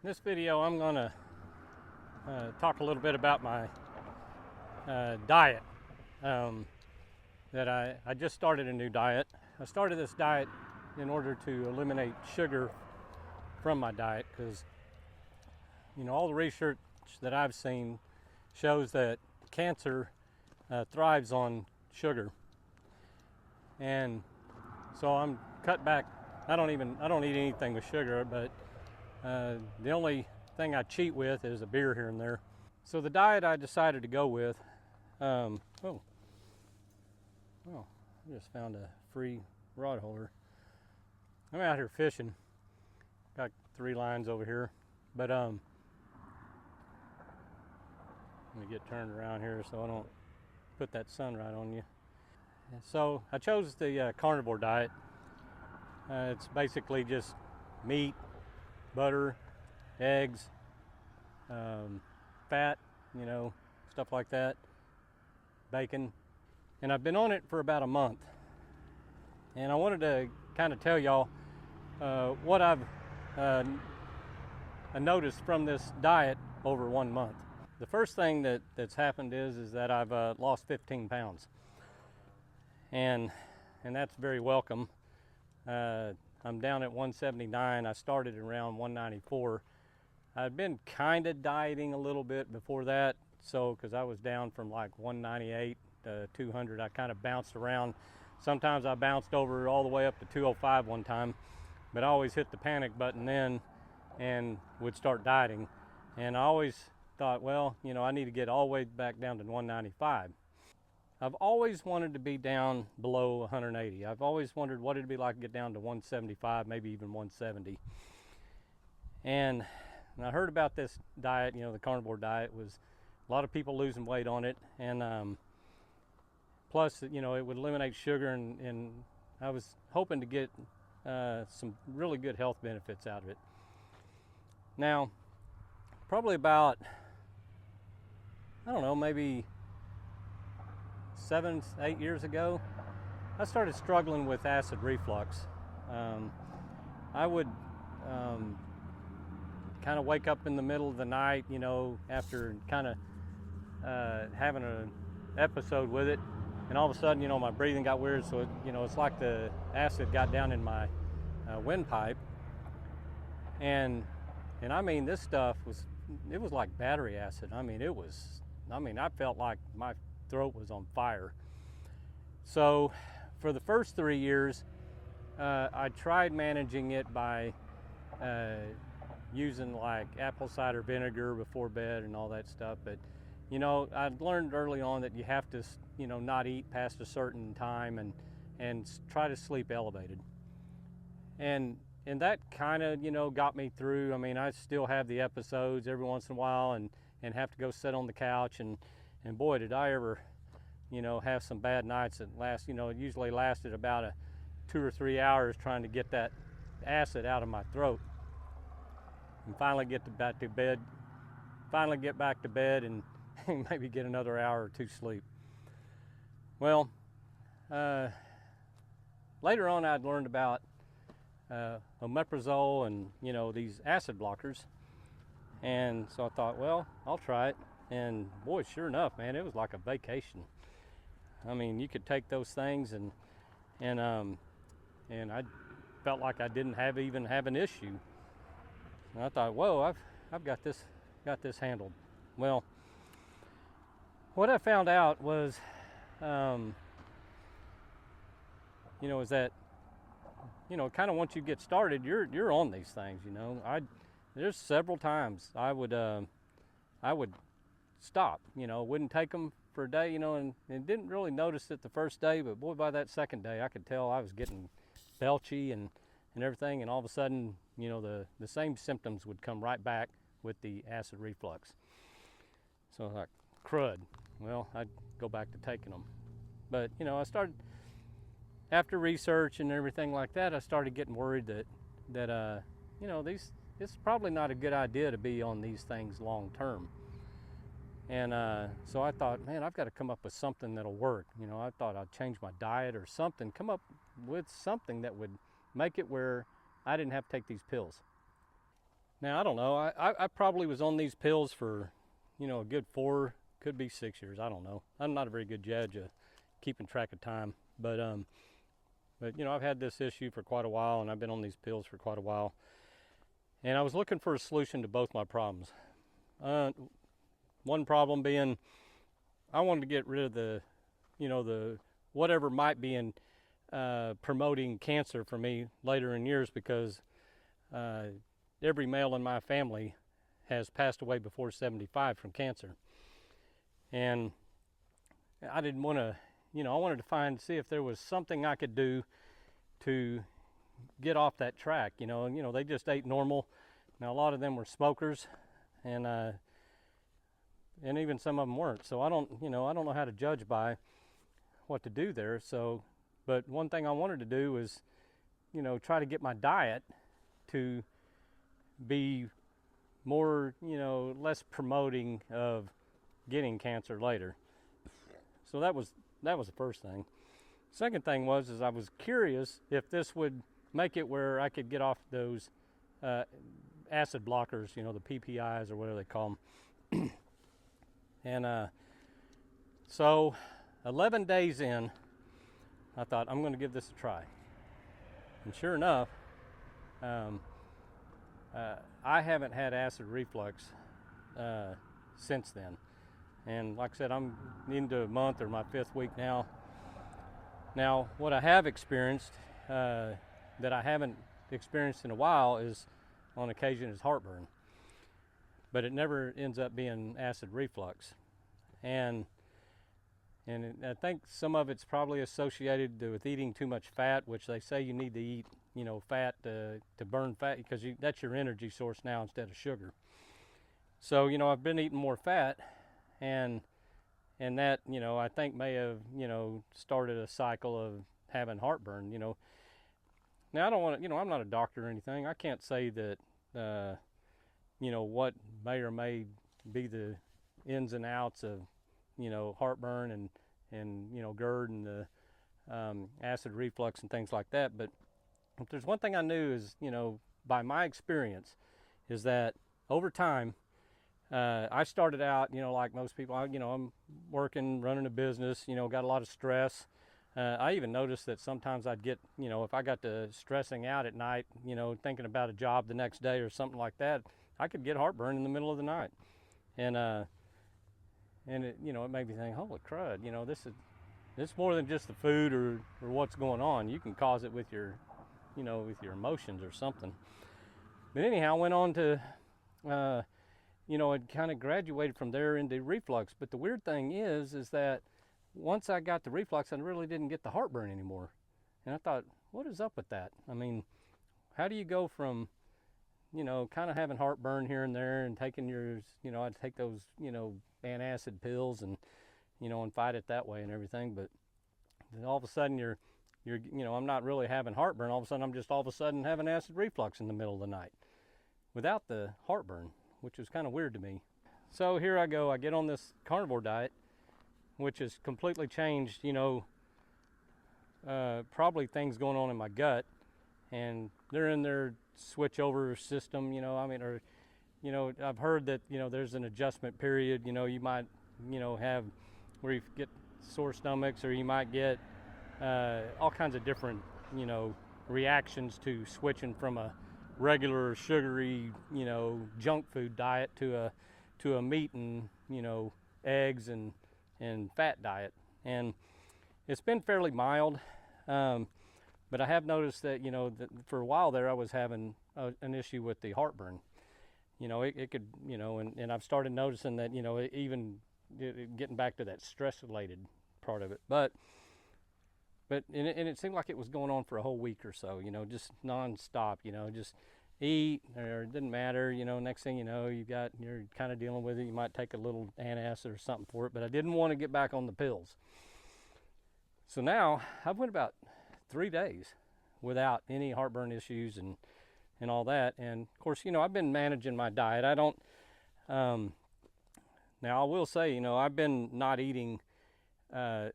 In this video, I'm going to talk a little bit about my diet. That I just started a new diet. I started this diet in order to eliminate sugar from my diet because, all the research that I've seen shows that cancer thrives on sugar. And so I'm cut back. I don't eat anything with sugar, but the only thing I cheat with is a beer here and there. So the diet I decided to go with, I just found a free rod holder. I'm out here fishing. Got 3 lines over here, but let me get turned around here so I don't put that sun right on you. So I chose the carnivore diet. It's basically just meat, butter, eggs, fat, stuff like that, bacon. And I've been on it for about a month. And I wanted to kind of tell y'all what I've noticed from this diet over 1 month. The first thing that's happened is that I've lost 15 pounds. And that's very welcome. I'm down at 179. I started around 194. I'd been kind of dieting a little bit before that, so because I was down from like 198 to 200, I kind of bounced around. Sometimes I bounced over all the way up to 205 one time, but I always hit the panic button then and would start dieting. And I always thought, well, I need to get all the way back down to 195. I've always wanted to be down below 180. I've always wondered what it'd be like to get down to 175, maybe even 170. And I heard about this diet, the carnivore diet, was a lot of people losing weight on it. And plus, it would eliminate sugar. And I was hoping to get some really good health benefits out of it. Now, probably about, maybe 7, 8 years ago, I started struggling with acid reflux. I would kind of wake up in the middle of the night, after kind of having an episode with it, and all of a sudden, my breathing got weird. So it's like the acid got down in my windpipe, and I mean, this stuff was like battery acid. I felt like my throat was on fire. So for the first 3 years, I tried managing it by using like apple cider vinegar before bed and all that stuff. But I learned early on that you have to not eat past a certain time and try to sleep elevated. And that kind of got me through. I still have the episodes every once in a while and have to go sit on the couch and boy, did I ever, have some bad nights that last, it usually lasted about 2 or 3 hours trying to get that acid out of my throat. And finally get back to bed and maybe get another hour or 2 sleep. Well, later on I'd learned about omeprazole and, these acid blockers. And so I thought, well, I'll try it. And boy, sure enough, man, it was like a vacation. You could take those things and I felt like I didn't even have an issue. And I thought, whoa, I've got this handled. Well, what I found out was, is that, kind of once you get started, you're on these things. There's several times I would stop, wouldn't take them for a day, and didn't really notice it the first day, but boy, by that second day, I could tell I was getting belchy and everything, and all of a sudden, the same symptoms would come right back with the acid reflux. So like, crud. Well, I'd go back to taking them. But, I started, after research and everything like that, I started getting worried that it's probably not a good idea to be on these things long term. And so I thought, man, I've got to come up with something that'll work. I thought I'd change my diet or something, come up with something that would make it where I didn't have to take these pills. Now, I don't know. I probably was on these pills for, a good 4, could be 6 years. I don't know. I'm not a very good judge of keeping track of time. But I've had this issue for quite a while, and I've been on these pills for quite a while. And I was looking for a solution to both my problems. One problem being I wanted to get rid of the whatever might be in promoting cancer for me later in years, because every male in my family has passed away before 75 from cancer. And I didn't want to, I wanted to see if there was something I could do to get off that track, and they just ate normal. Now, a lot of them were smokers, and even some of them weren't. So I don't know how to judge by what to do there. So, but one thing I wanted to do was, try to get my diet to be more, less promoting of getting cancer later. So that was the first thing. Second thing was I was curious if this would make it where I could get off those acid blockers, the PPIs or whatever they call them. And so 11 days in, I thought, I'm going to give this a try. And sure enough, I haven't had acid reflux since then. And like I said, I'm into a month or my 5th week now. Now, what I have experienced that I haven't experienced in a while is, on occasion, is heartburn. But it never ends up being acid reflux. And I think some of it's probably associated with eating too much fat, which they say you need to eat, fat to burn fat, because that's your energy source now instead of sugar. So, I've been eating more fat, and that, I think may have, started a cycle of having heartburn, Now, I don't want to, I'm not a doctor or anything. I can't say that, what may or may be the ins and outs of, heartburn and GERD and the acid reflux and things like that. But if there's one thing I knew is, by my experience, is that over time, I started out, like most people, I'm working, running a business, got a lot of stress. I even noticed that sometimes I'd get, if I got to stressing out at night, thinking about a job the next day or something like that, I could get heartburn in the middle of the night. And it, it made me think, holy crud, this is more than just the food or what's going on. You can cause it with your, with your emotions or something. But anyhow, I went on to, it kind of graduated from there into reflux. But the weird thing is that once I got the reflux, I really didn't get the heartburn anymore. And I thought, what is up with that? I mean, how do you go from, kind of having heartburn here and there and taking yours, I'd take those, antacid pills and, and fight it that way and everything. But then all of a sudden you're, I'm not really having heartburn. All of a sudden I'm just all of a sudden having acid reflux in the middle of the night without the heartburn, which was kind of weird to me. So here I go. I get on this carnivore diet, which has completely changed, probably things going on in my gut, and they're in their switch over system, I've heard that, there's an adjustment period, you might, have where you get sore stomachs, or you might get all kinds of different, reactions to switching from a regular sugary, junk food diet to a meat and, eggs and fat diet. And it's been fairly mild, but I have noticed that, that for a while there I was having an issue with the heartburn. It could, and I've started noticing that, even getting back to that stress-related part of it. But it seemed like it was going on for a whole week or so, just nonstop, just eat, or it didn't matter, next thing you know, you're kind of dealing with it. You might take a little antacid or something for it, but I didn't want to get back on the pills. So now I've went about 3 days without any heartburn issues and all that. And of course, I've been managing my diet. I don't, now I will say, I've been not eating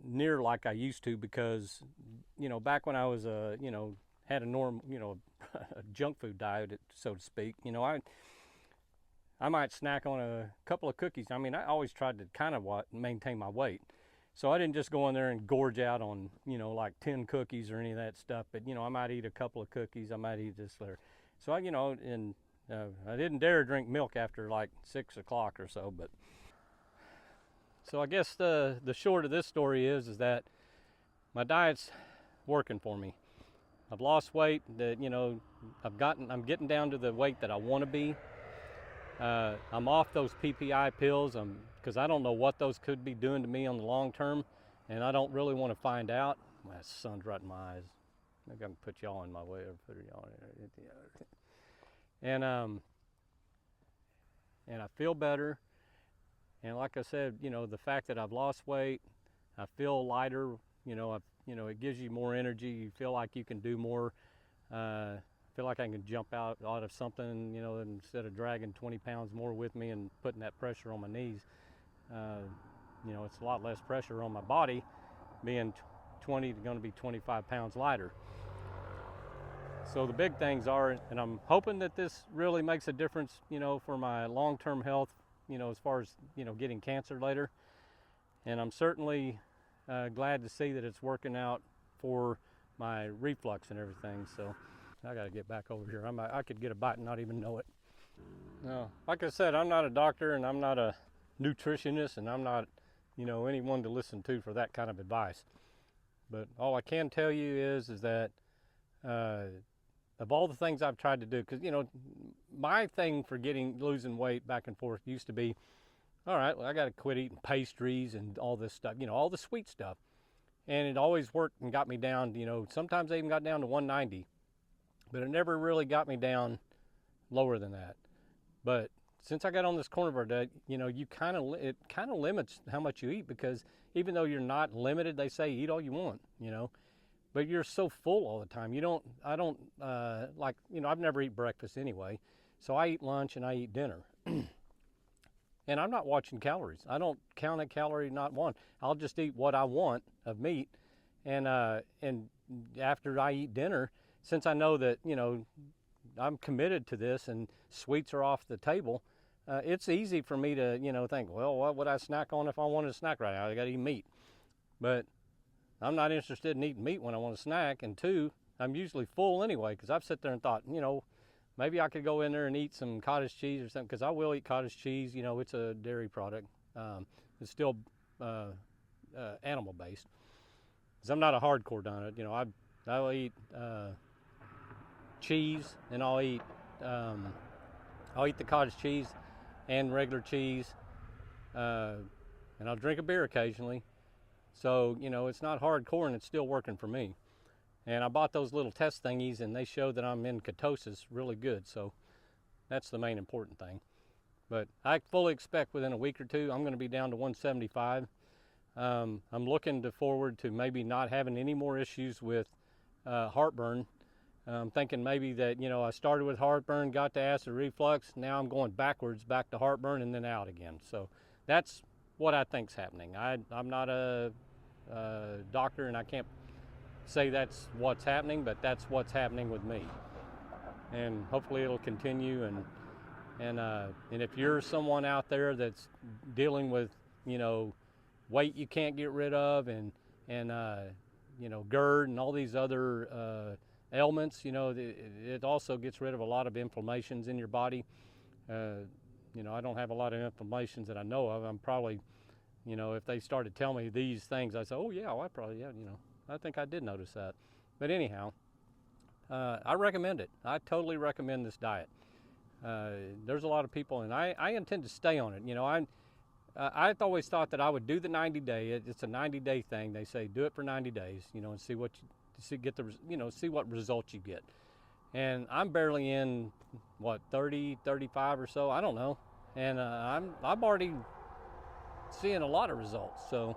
near like I used to, because, back when I was, had a normal, a junk food diet, so to speak, I might snack on a couple of cookies. I mean, I always tried to kind of maintain my weight. So I didn't just go in there and gorge out on, like 10 cookies or any of that stuff, but, I might eat a couple of cookies. I might eat this later. So, I didn't dare drink milk after like 6 o'clock or so, but. So I guess the short of this story is that my diet's working for me. I've lost weight that, I'm getting down to the weight that I want to be. I'm off those PPI pills because I don't know what those could be doing to me on the long term, and I don't really want to find out. My sun's right in my eyes. Maybe I can put y'all in my way or put y'all in there. And I feel better. And like I said, the fact that I've lost weight, I feel lighter. It gives you more energy. You feel like you can do more. I feel like I can jump out of something, instead of dragging 20 pounds more with me and putting that pressure on my knees. It's a lot less pressure on my body being 20 to going to be 25 pounds lighter. So the big things are, and I'm hoping that this really makes a difference, for my long-term health, as far as, getting cancer later. And I'm certainly glad to see that it's working out for my reflux and everything. So I got to get back over here. I could get a bite and not even know it. No, like I said, I'm not a doctor and I'm not a nutritionist, and I'm not, anyone to listen to for that kind of advice. But all I can tell you is that of all the things I've tried to do, because, my thing for losing weight back and forth used to be, all right, well, I got to quit eating pastries and all this stuff, all the sweet stuff. And it always worked and got me down, sometimes I even got down to 190, but it never really got me down lower than that. But since I got on this carnivore diet, it kind of limits how much you eat, because even though you're not limited, they say eat all you want, but you're so full all the time. I've never eaten breakfast anyway. So I eat lunch and I eat dinner. And I'm not watching calories. I don't count a calorie, not one. I'll just eat what I want of meat. And after I eat dinner, since I know that, I'm committed to this and sweets are off the table, it's easy for me to, think, well, what would I snack on if I wanted to snack right now? I got to eat meat. But I'm not interested in eating meat when I want to snack. And two, I'm usually full anyway, because I've sat there and thought, maybe I could go in there and eat some cottage cheese or something, because I will eat cottage cheese. It's a dairy product. It's still animal based. Because I'm not a hardcore diet. I'll eat cheese, and I'll eat the cottage cheese and regular cheese, and I'll drink a beer occasionally. So, it's not hardcore, and it's still working for me. And I bought those little test thingies, and they show that I'm in ketosis really good. So that's the main important thing. But I fully expect within a week or two, I'm going to be down to 175. I'm looking forward to maybe not having any more issues with heartburn. I'm thinking maybe that, I started with heartburn, got to acid reflux. Now I'm going backwards, back to heartburn, and then out again. So that's what I think's happening. I'm not a doctor, and I can't say that's what's happening, but that's what's happening with me. And hopefully it'll continue. And if you're someone out there that's dealing with, weight you can't get rid of, and GERD and all these other ailments, it also gets rid of a lot of inflammations in your body. I don't have a lot of inflammations that I know of. I'm probably, if they started telling me these things, I'd say, oh yeah, well, I think I did notice that. But anyhow, I recommend it. I totally recommend this diet. There's a lot of people, and I intend to stay on it. I've always thought that I would do the 90-day. It's a 90-day thing. They say do it for 90 days, and see what see what results you get. And I'm barely in 30, 35 or so. I don't know, and I'm already seeing a lot of results. So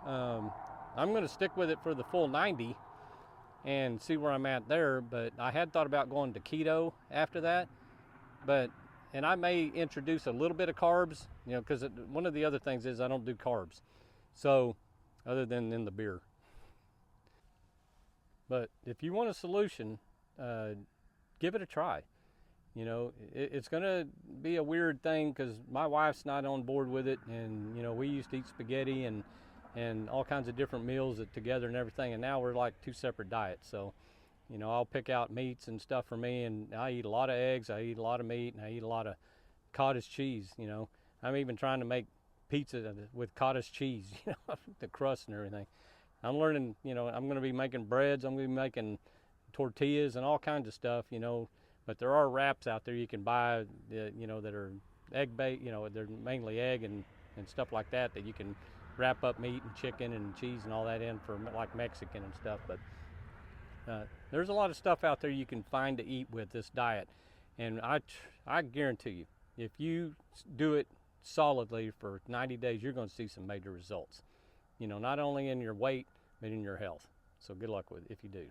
I'm going to stick with it for the full 90 and see where I'm at there. But I had thought about going to keto after that, and I may introduce a little bit of carbs, because one of the other things is I don't do carbs, so other than in the beer. But if you want a solution, give it a try. You know, it's going to be a weird thing because my wife's not on board with it, and you know, we used to eat spaghetti and all kinds of different meals together and everything, and now we're like two separate diets. So, you know, I'll pick out meats and stuff for me, and I eat a lot of eggs, I eat a lot of meat, and I eat a lot of cottage cheese. You know, I'm even trying to make pizza with cottage cheese, you know, the crust and everything. I'm learning, you know, I'm going to be making breads, I'm going to be making tortillas and all kinds of stuff, you know. But there are wraps out there you can buy, you know, that are egg based, you know, they're mainly egg and stuff like that you can wrap up meat and chicken and cheese and all that in for like Mexican and stuff. But there's a lot of stuff out there you can find to eat with this diet. And I guarantee you, if you do it solidly for 90 days, you're going to see some major results. You know, not only in your weight, but in your health. So good luck with it if you do.